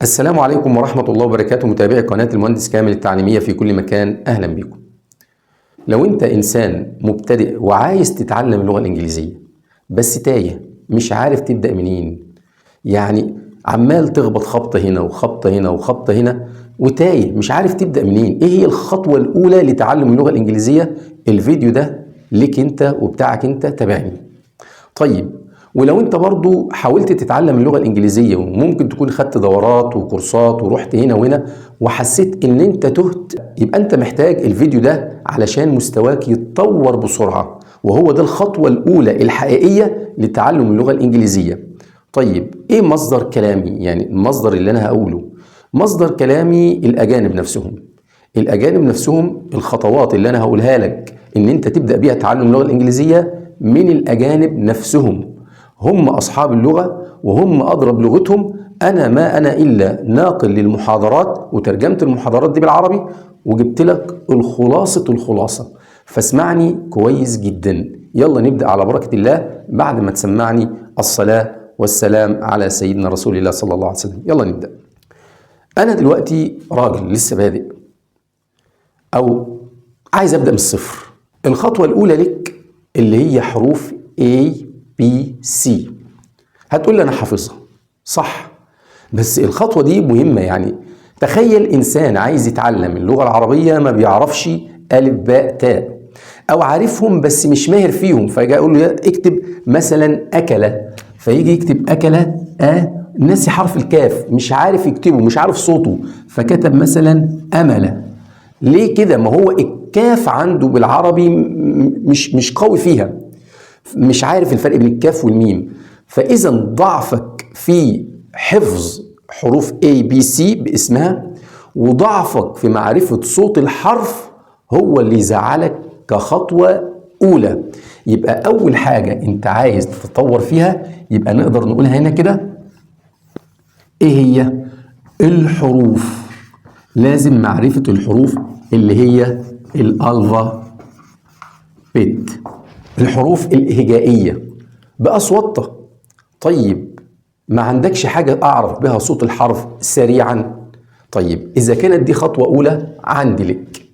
السلام عليكم ورحمة الله وبركاته، متابعي قناة المهندس كامل التعليمية في كل مكان، أهلا بكم. لو أنت إنسان مبتدئ وعايز تتعلم اللغة الإنجليزية بس تايه مش عارف تبدأ منين، يعني عمال تخبط خبطة هنا وخبطة هنا وخبطة هنا وتايه مش عارف تبدأ منين، إيه هي الخطوة الأولى لتعلم اللغة الإنجليزية؟ الفيديو ده ليك أنت وبتاعك أنت، تابعني. طيب، ولو انت برضو حاولت تتعلم اللغة الانجليزية وممكن تكون خدت دورات وكورسات ورحت هنا وهنا وحسيت ان انت تهت، يبقى انت محتاج الفيديو ده علشان مستواك يتطور بسرعة، وهو ده الخطوة الاولى الحقيقية لتعلم اللغة الانجليزية. طيب ايه مصدر كلامي؟ يعني المصدر اللي انا هقوله مصدر كلامي الاجانب نفسهم. الاجانب نفسهم الخطوات اللي انا هقولها لك ان انت تبدأ بيها تعلم اللغة الانجليزية من الاجانب نفسهم، هم أصحاب اللغة وهم أضرب لغتهم. أنا ما إلا ناقل للمحاضرات وترجمت المحاضرات دي بالعربي وجبت لك الخلاصة، فاسمعني كويس جدا. يلا نبدأ على بركة الله بعد ما تسمعني الصلاة والسلام على سيدنا رسول الله صلى الله عليه وسلم. يلا نبدأ. أنا دلوقتي راجل لسه بادئ أو عايز أبدأ من الصفر. الخطوة الأولى لك اللي هي حروف A B C. هتقول لي انا حافظها، صح، بس الخطوه دي مهمه. يعني تخيل انسان عايز يتعلم اللغه العربيه ما بيعرفش الف باء تاء، او عارفهم بس مش ماهر فيهم، فيجي اقول له اكتب مثلا اكله، فيجي يكتب اكله ناسي حرف الكاف، مش عارف يكتبه، مش عارف صوته، فكتب مثلا امله. ليه كده؟ ما هو الكاف عنده بالعربي مش قوي فيها، مش عارف الفرق بين الكاف والميم. فإذا ضعفك في حفظ حروف A B C باسمها وضعفك في معرفة صوت الحرف هو اللي يزعلك كخطوة أولى. يبقى أول حاجة أنت عايز تتطور فيها يبقى نقدر نقولها هنا كده، إيه هي؟ الحروف. لازم معرفة الحروف اللي هي الألفابت، الحروف الهجائية بأصواتها. طيب، ما عندكش حاجة أعرف بها صوت الحرف سريعا؟ طيب، إذا كانت دي خطوة أولى عندي لك،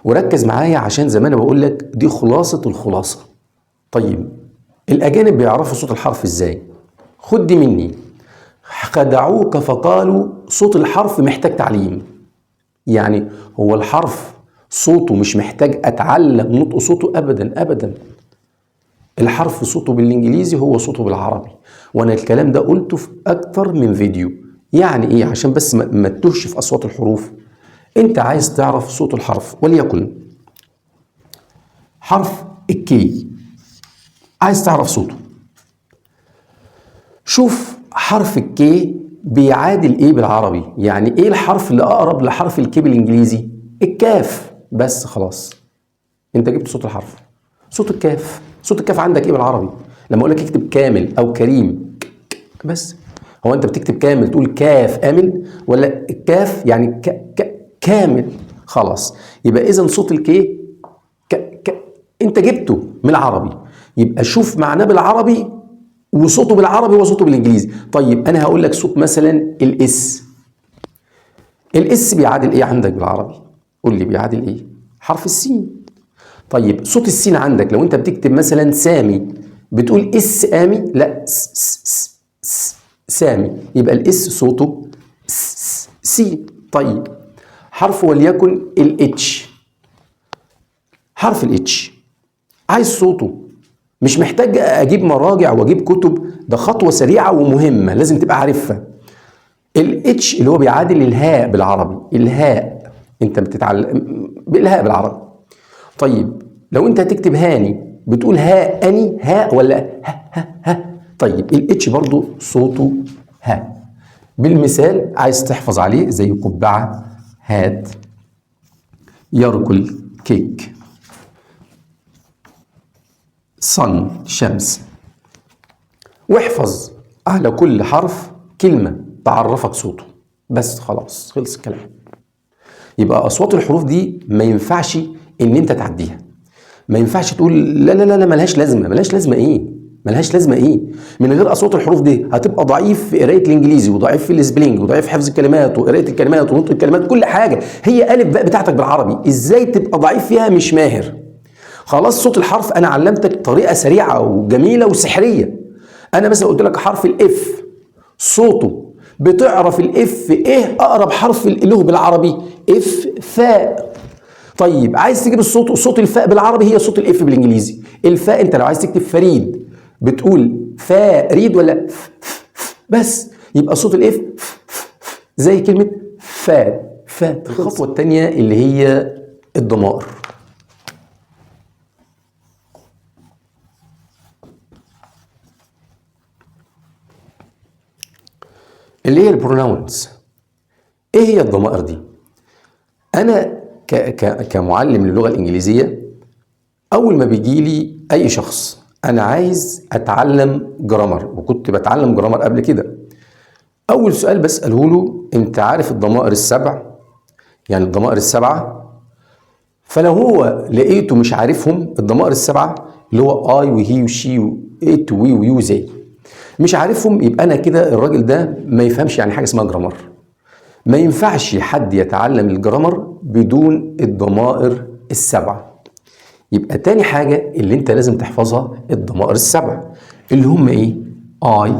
وركز معايا عشان زي ما أنا بقول لك دي خلاصة الخلاصة. طيب، الأجانب بيعرفوا صوت الحرف إزاي؟ خد دي مني، خدعوك فقالوا صوت الحرف محتاج تعليم. يعني هو الحرف صوته مش محتاج أتعلم نطق صوته؟ أبدا أبدا. الحرف صوته بالانجليزي هو صوته بالعربي، وانا الكلام ده قلته في اكتر من فيديو. يعني ايه؟ عشان بس ما تتوهش في اصوات الحروف. انت عايز تعرف صوت الحرف، وليكن حرف الكي، عايز تعرف صوته. شوف حرف الكي بيعادل ايه بالعربي، يعني ايه الحرف اللي اقرب لحرف الكي بالانجليزي؟ الكاف. بس خلاص انت جبت صوت الحرف، صوت الكاف. صوت الكاف عندك ايه بالعربي؟ لما اقول لك اكتب كامل او كريم، بس هو انت بتكتب كامل تقول كاف امل، ولا الكاف يعني كامل؟ خلاص، يبقى اذا صوت الكي انت جبته من العربي، يبقى شوف معناه بالعربي وصوته بالعربي وصوته بالانجليزي. طيب انا هقول لك صوت مثلا الاس. الاس بيعادل ايه عندك بالعربي؟ قول لي بيعادل ايه؟ حرف السين. طيب صوت السين عندك لو انت بتكتب مثلا سامي بتقول اس امي؟ لا، سامي، يبقى الاس صوته سين. طيب حرف وليكن الاتش، حرف الاتش عايز صوته، مش محتاج اجيب مراجع واجيب كتب، ده خطوه سريعه ومهمه لازم تبقى عارفها. الاتش اللي هو بيعادل الهاء بالعربي، الهاء انت بتتعلم بالهاء بالعربي. طيب لو انت هتكتب هاني بتقول ها اني ها ولا ها؟ طيب الاتش برضو صوته ها. بالمثال عايز تحفظ عليه زي قبعة، هات، يركل، كيك، صن، شمس. واحفظ على كل حرف كلمة تعرفك صوته، بس خلاص خلص الكلام. يبقى أصوات الحروف دي ما ينفعش إن أنت تعديها، ما ينفعش تقول لا لا لا لا ملهاش لازمة. ملهاش لازمة إيه؟ ملهاش لازمه ايه؟ من غير اصوات الحروف دي هتبقى ضعيف في قرايه الانجليزي وضعيف في السبلينج وضعيف في حفظ الكلمات وقرايه الكلمات ونطق الكلمات، كل حاجه. هي الف باء بتاعتك بالعربي، ازاي تبقى ضعيف فيها مش ماهر؟ خلاص صوت الحرف انا علمتك طريقه سريعه وجميله وسحريه. انا مثلا قلت لك حرف الاف صوته، بتعرف الاف ايه اقرب حرف له بالعربي؟ اف فاء. طيب عايز تجيب صوت الفاء بالعربي هي صوت الاف بالانجليزي. الفاء انت لو عايز تكتب فريد بتقول فريد ولا بس، يبقى صوت الاف زي كلمه فاء. الخطوه الثانيه اللي هي الضمائر. اللي هي البروناونز. ايه هي الضمائر دي؟ انا كمعلم للغه الانجليزيه، اول ما بيجي لي اي شخص انا عايز اتعلم جرامر، وكنت بتعلم جرامر قبل كده، اول سؤال بساله له انت عارف الضمائر السبع؟ يعني الضمائر السبعه. فلو هو لقيته مش عارفهم الضمائر السبعه اللي هو اي وهي وشي وات وي ويو زي مش عارفهم، يبقى انا كده الراجل ده ما يفهمش يعني حاجه اسمها جرامر. ما ينفعش حد يتعلم الجرامر بدون الضمائر السبعه. يبقى تاني حاجه اللي انت لازم تحفظها الضمائر السبعه اللي هم ايه؟ اي،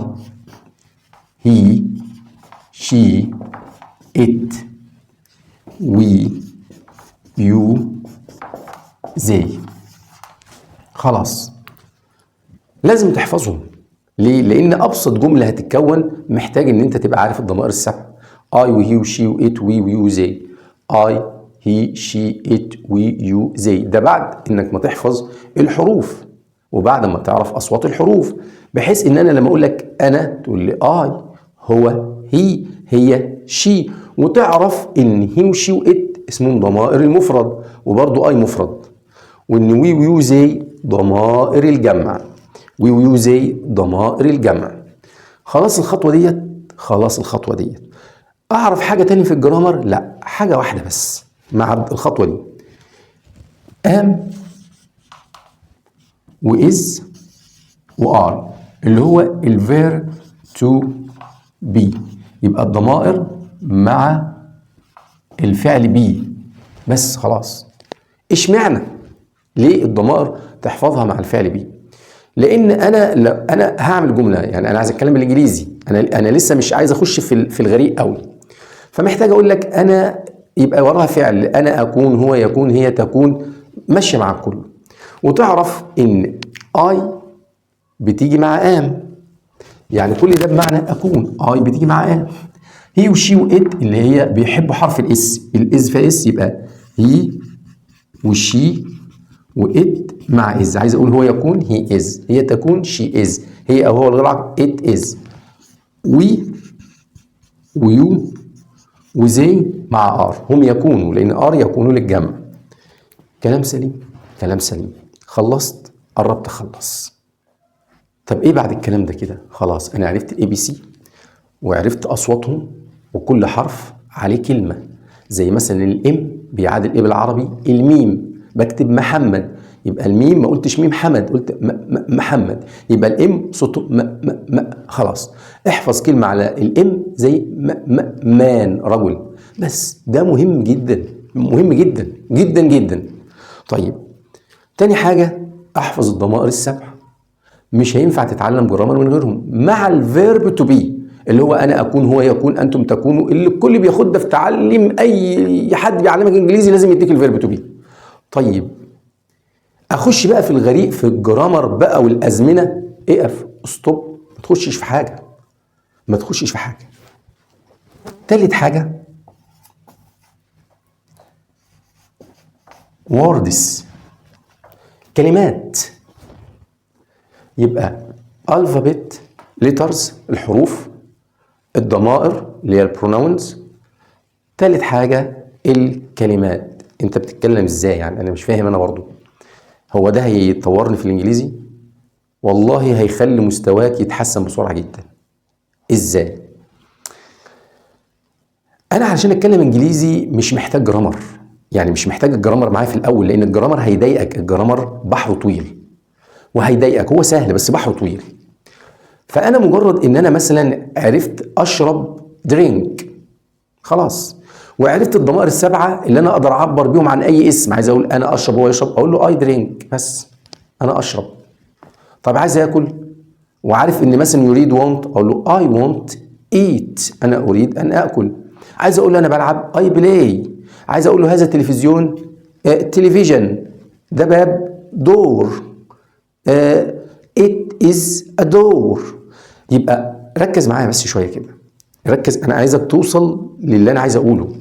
هي، شي، ات، وي، يو، زي. خلاص لازم تحفظهم. ليه؟ لان ابسط جمله هتتكون محتاج ان انت تبقى عارف الضمائر السبعه. اي وهي وشي وات وي ويو زي. اي، هي، شي، ات، وي، يو، زي. ده بعد انك ما تحفظ الحروف وبعد ما تعرف اصوات الحروف، بحيث ان انا لما اقول لك انا تقول لي اي، هو، هي شي، وتعرف ان هي وشي وات اسمهم ضمائر المفرد وبرضو اي مفرد، وان وي ويو زي ضمائر الجمع. وي ويو زي ضمائر الجمع. خلاص الخطوه ديت. اعرف حاجه تاني في الجرامر؟ لا، حاجه واحده بس مع الخطوه دي. ام وإز وآر اللي هو الفير تو بي، يبقى الضمائر مع الفعل بي بس. خلاص. اشمعنى؟ ليه الضمائر تحفظها مع الفعل بي؟ لان انا هعمل جمله، يعني انا عايز اتكلم بالانجليزي، انا لسه مش عايز اخش في الغريق قوي، فمحتاج اقول لك انا يبقى وراها فعل، انا اكون، هو يكون، هي تكون، ماشيه مع الكل. وتعرف ان اي بتيجي مع ام، يعني كل ده بمعنى اكون. اي بتيجي مع ام. هي وشي وات اللي هي بيحبوا حرف الاس فاس، يبقى هي وشي وات مع از. عايز اقول هو يكون، هي از، هي تكون، شي از، هي او هو الغير عقل، ات از. وي ويو وزي مع ار هم يكونوا، لان ار يكونوا للجمع. كلام سليم، كلام سليم. خلصت؟ قربت اخلص. طب ايه بعد الكلام ده كده؟ خلاص انا عرفت الاي بي سي وعرفت اصواتهم وكل حرف عليه كلمه، زي مثلا الام بيعادل ايه بالعربي؟ الميم. بكتب محمد، يبقى الميم ما قلتش ميم حمد، قلت محمد، يبقى الام صوته خلاص. احفظ كلمه على الام زي مان رجل بس. ده مهم جدا، مهم جدا جدا جدا. طيب تاني حاجه احفظ الضمائر السبع. مش هينفع تتعلم جرامر من غيرهم مع الفيرب تو بي اللي هو انا اكون، هو يكون، انتم تكونوا، اللي الكل بياخد ده في تعلم. اي حد بيعلمك انجليزي لازم يديك الفيرب تو بي. طيب اخش بقى في الغريق في الجرامر بقى والازمنه. اقف، ستوب، ما تخشش في حاجه، ما تخشش في حاجه. تالت حاجه ووردز، كلمات. يبقى الفابت، ليترز الحروف، الضمائر اللي هي البروناونز. تالت حاجه الكلمات. انت بتتكلم ازاي؟ يعني انا مش فاهم. انا برضو هو ده هيطورني في الانجليزي؟ والله هيخلي مستواك يتحسن بسرعه جدا. ازاي؟ انا علشان اتكلم انجليزي مش محتاج جرامر، يعني مش محتاج الجرامر معايا في الاول، لان الجرامر هيضايقك. الجرامر بحر طويل، وهيضايقك، هو سهل بس بحره طويل. فانا مجرد ان انا مثلا عرفت اشرب درينك خلاص، وعرفت الضمائر السبعه اللي انا اقدر اعبر بيهم عن اي اسم. عايز اقول انا اشرب وهو يشرب، اقول له اي درينك بس، انا اشرب. طب عايز اكل وعارف ان مثلا يريد وونت، اقول له اي وونت ايت، انا اريد ان اكل. عايز اقول له انا بلعب، اي بلاي. عايز اقول له هذا التلفزيون تلفزيون، ده باب دور، it is a door. يبقى ركز معايا بس شويه كده، ركز، انا عايزك توصل للي انا عايز اقوله.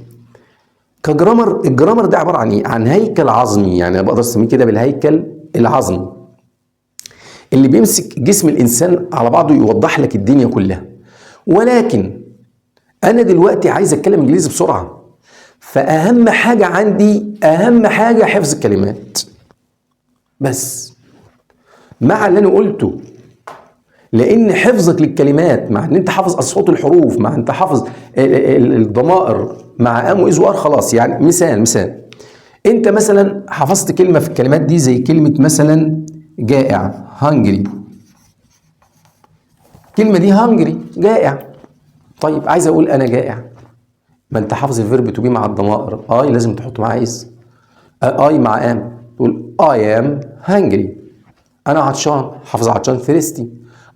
كجرامر، الجرامر ده عباره عن ايه؟ عن هيكل عظمي، يعني انا بقدر اسميه كده بالهيكل العظمي اللي بيمسك جسم الانسان على بعضه يوضح لك الدنيا كلها. ولكن انا دلوقتي عايز اتكلم انجليزي بسرعه، فاهم حاجه عندي، اهم حاجه حفظ الكلمات بس. مع اللي انا قلته، لان حفظك للكلمات مع ان انت حافظ اصوات الحروف، مع انت حافظ الضمائر مع ام واز وار، خلاص. يعني مثال انت مثلا حفظت كلمه في الكلمات دي زي كلمه مثلا جائع، هانجري. الكلمه دي هانجري، جائع. طيب عايز اقول انا جائع، ما انت حافظ الفيرب تو بي مع الضمائر، اي لازم تحط معاه از، اي مع ام، تقول اي ام هانجري. انا عطشان، حافظ عطشان ثيرستي،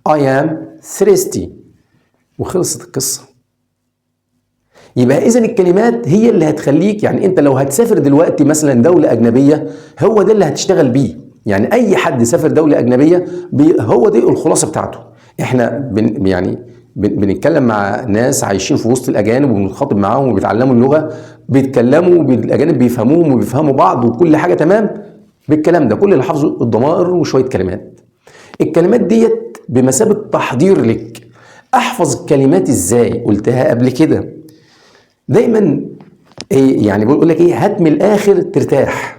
اي ام ثيرستي، وخلصت القصه. يبقى اذا الكلمات هي اللي هتخليك، يعني انت لو هتسافر دلوقتي مثلا دوله اجنبيه، هو ده اللي هتشتغل بيه. يعني اي حد سافر دوله اجنبيه هو دي الخلاصه بتاعته. احنا بنتكلم مع ناس عايشين في وسط الاجانب وبنخاطب معاهم وبيتعلموا اللغه، بيتكلموا الاجانب بيفهموهم وبيفهموا بعض وكل حاجه تمام بالكلام ده. كل اللي حافظه الضمائر وشويه كلمات. الكلمات ديت بمثابه تحضير لك. احفظ الكلمات ازاي؟ قلتها قبل كده دايما، يعني بقول لك ايه، هات من الاخر ترتاح.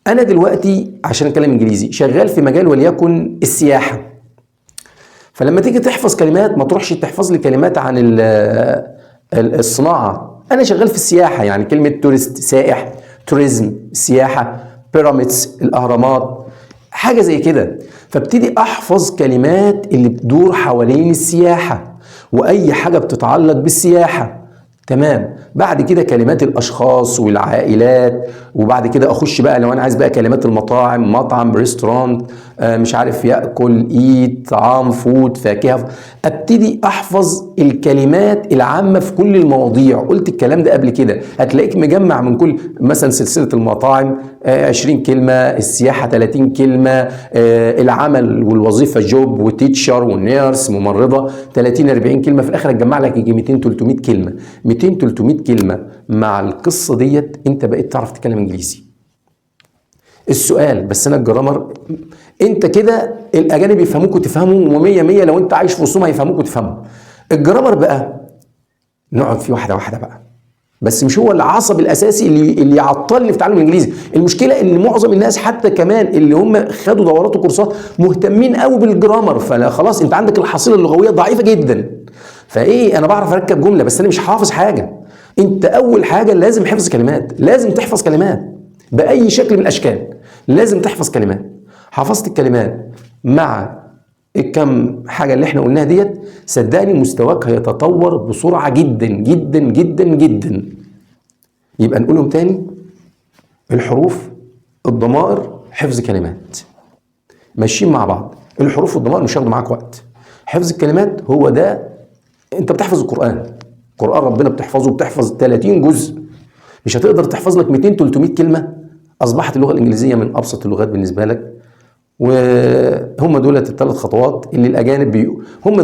انا دلوقتي عشان اتكلم انجليزي شغال في مجال وليكن السياحه، فلما تيجي تحفظ كلمات ما تروحش تحفظ لي كلمات عن الصناعه. انا شغال في السياحه، يعني كلمه تورست سائح، توريزم سياحه، بيراميدز الاهرامات، حاجه زي كده. فابتدي احفظ كلمات اللي بتدور حوالين السياحه واي حاجه بتتعلق بالسياحه. تمام. بعد كده كلمات الاشخاص والعائلات، وبعد كده اخش بقى لو انا عايز بقى كلمات المطاعم، مطعم، ريستورانت، مش عارف، ياكل، ايت، طعام، فود، فاكهه. ابتدي احفظ الكلمات العامه في كل المواضيع. قلت الكلام ده قبل كده، هتلاقيك مجمع من كل مثلا سلسله المطاعم 20 كلمه، السياحه 30 كلمه، العمل والوظيفه جوب وتيتشر ونيرس ممرضه 30 40 كلمه، في الاخر هتجمع لك يجي 200 300 كلمه. 200 300 كلمه مع القصه ديت انت بقيت تعرف تتكلم انجليزي. السؤال بس، انا الجرامر انت كده الاجانب يفهموك وتفهمهم، و100 100 لو انت عايش في وسطهم هيفهموك وتفهمهم. الجرامر بقى نقعد فيه واحده واحده بقى، بس مش هو العصب الاساسي اللي يعطلني في تعلم الانجليزي. المشكله ان معظم الناس حتى كمان اللي هم خدوا دورات وكورسات مهتمين قوي بالجرامر، فلا خلاص انت عندك الحصيله اللغويه ضعيفه جدا. فايه، انا بعرف اركب جمله بس انا مش حافظ حاجه. انت اول حاجه لازم حفظ كلمات، لازم تحفظ كلمات باي شكل من الاشكال، لازم تحفظ كلمات. حفظت الكلمات مع الكم حاجه اللي احنا قلناها ديت، صدقني مستواك هيتطور بسرعه جدا جدا جدا جدا. يبقى نقولهم تاني: الحروف، الضمائر، حفظ كلمات، ماشيين مع بعض. الحروف والضمائر مش هياخدوا معاك وقت، حفظ الكلمات هو ده. انت بتحفظ القرآن ربنا بتحفظه، بتحفظ 30 جزء، مش هتقدر تحفظ لك 200 300 كلمة. أصبحت اللغة الإنجليزية من أبسط اللغات بالنسبة لك، وهم دول الثلاث خطوات اللي الأجانب هم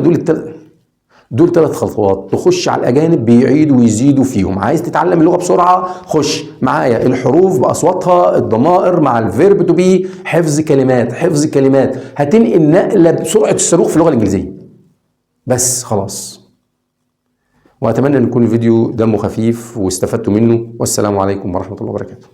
دول 3 خطوات تخش على الأجانب بيعيدوا ويزيدوا فيهم. عايز تتعلم اللغة بسرعة، خش معايا الحروف بأصواتها، الضمائر مع الفيرب تو بي، حفظ كلمات، حفظ كلمات، هتنقل نقلة بسرعة الصاروخ في اللغة الإنجليزية. بس خلاص. وأتمنى أن يكون الفيديو دمه خفيف واستفدتوا منه، والسلام عليكم ورحمة الله وبركاته.